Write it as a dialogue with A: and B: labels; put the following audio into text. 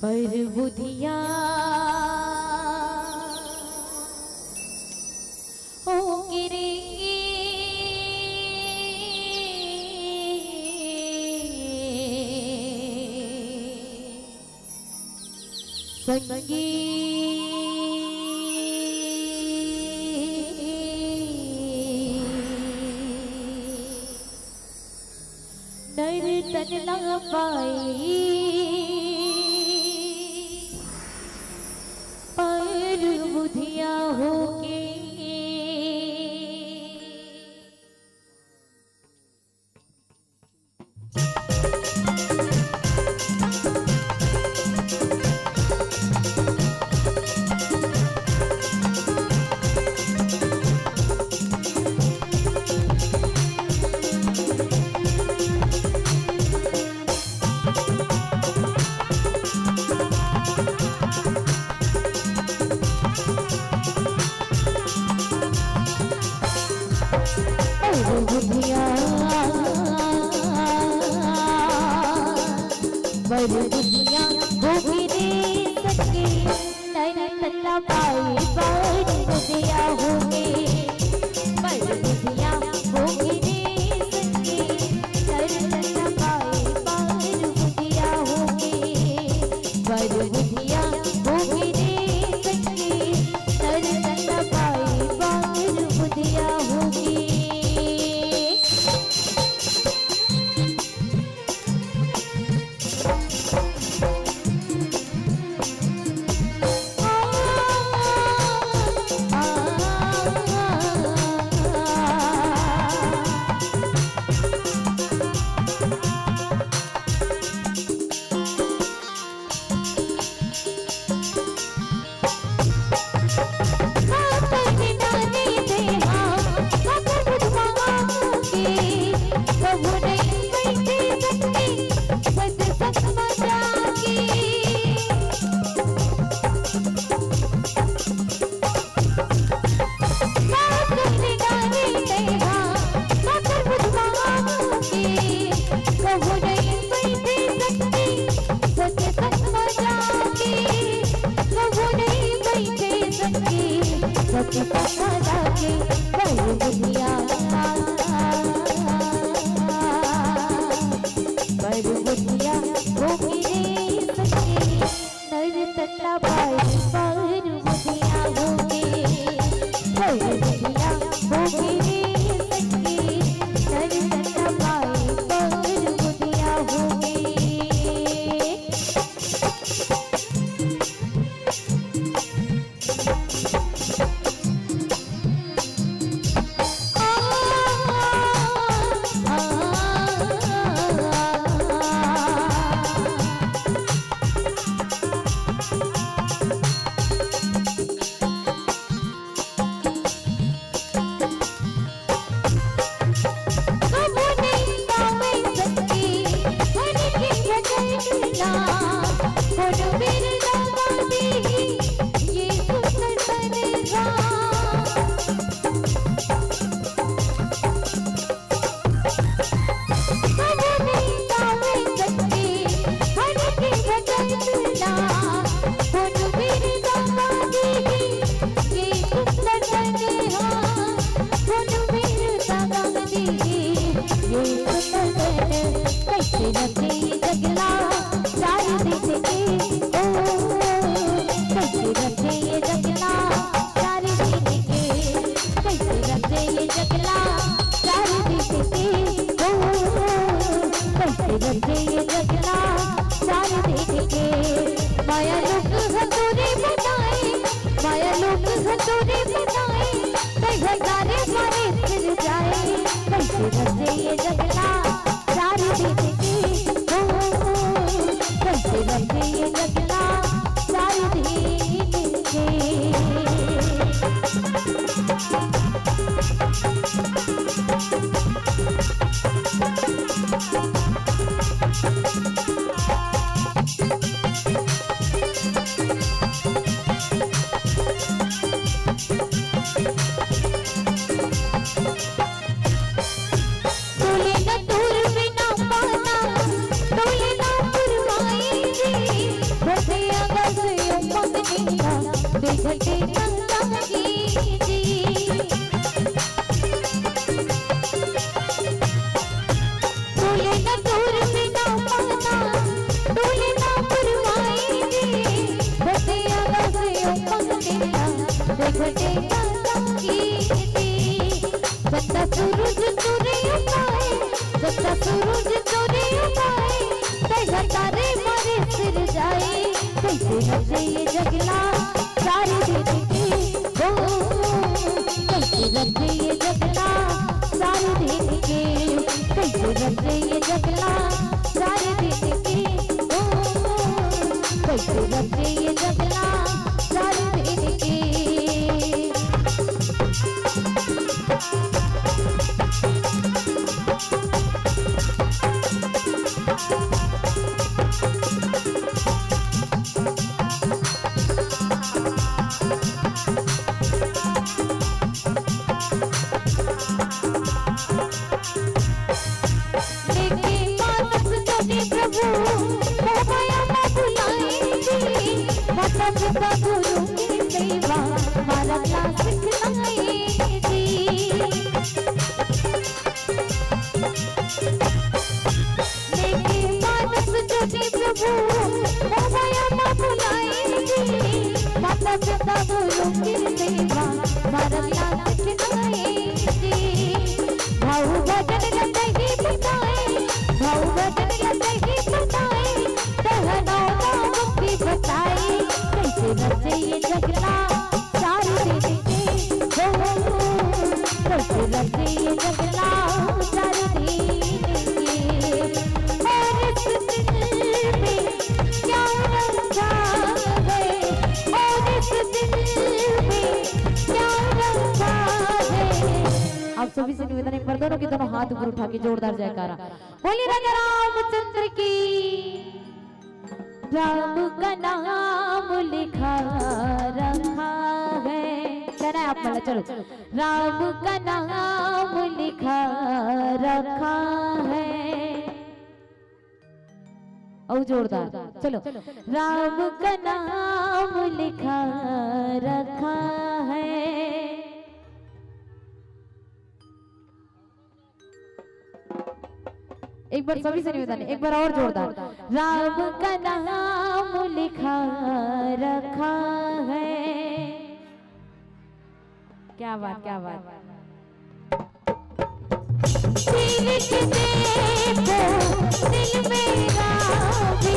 A: पर बुधिया हो गिरेंगे संगी नर्तन न पाई पर बुधिया होके बुधिया बर बुधिया हो गिरे सके नर्तन न पाई पर बुधिया होगे बर बुधिया हो गिरे सके नर्तन न पाई पर बुधिया होगे बर बुधिया हो गिरे सके नर्तन न पाई पर बुधिया होगी घटे गंगा कीजिए। डोले न दूर बिना पाना, डोले न पुरवाएंगे, घटे अगसियों पंगेला घटे गंगा कीजिए। जता सूरज तोरे उपाए, जता सूरज तोरे उपाए, तैहा तारे मारे सिर जाए। कैसे रचे ये जगला सारे दिन के, हो कैसे रचे ये जगला सारे दिन के, कैसे रचे ये जगला सारे दिन के, हो कैसे रचे ये जगला सारे दिन के। माता पिता गुरु की सेवा हमारा क्लास सिखलाएगी। लेके मानस ज्योति प्रभु मोबाया माँ बुलाएगी। माता पिता गुरु की सेवा हमारा क्लास सिखलाएगी। भाव भजन लते ही बताए, भाव भजन लते ही बताए, दहनौना मुक्ति बताए। कैसे रचे ये जगला सारे दिन के, हो कैसे रचे ये जगला सारे दिन के। और इस दिल में क्या रखा है, और इस दिल में क्या रखा है। आप सभी से निवेदन है, पर दोनों के दोनों हाथ ऊपर उठा के जोरदार जयकारा बोलिए राजा रामचंद्र की। राम का नाम लिखा रखा है, कहना है आप पहले चलो। राम का नाम लिखा रखा है, और जोरदार चलो। राम का नाम लिखा रखा है। एक बार सभी से निवेदन है, एक बार और जोरदार। राम का नाम लिखा रखा है। क्या बात, क्या बात। दिल के देखो दिल मेरा भी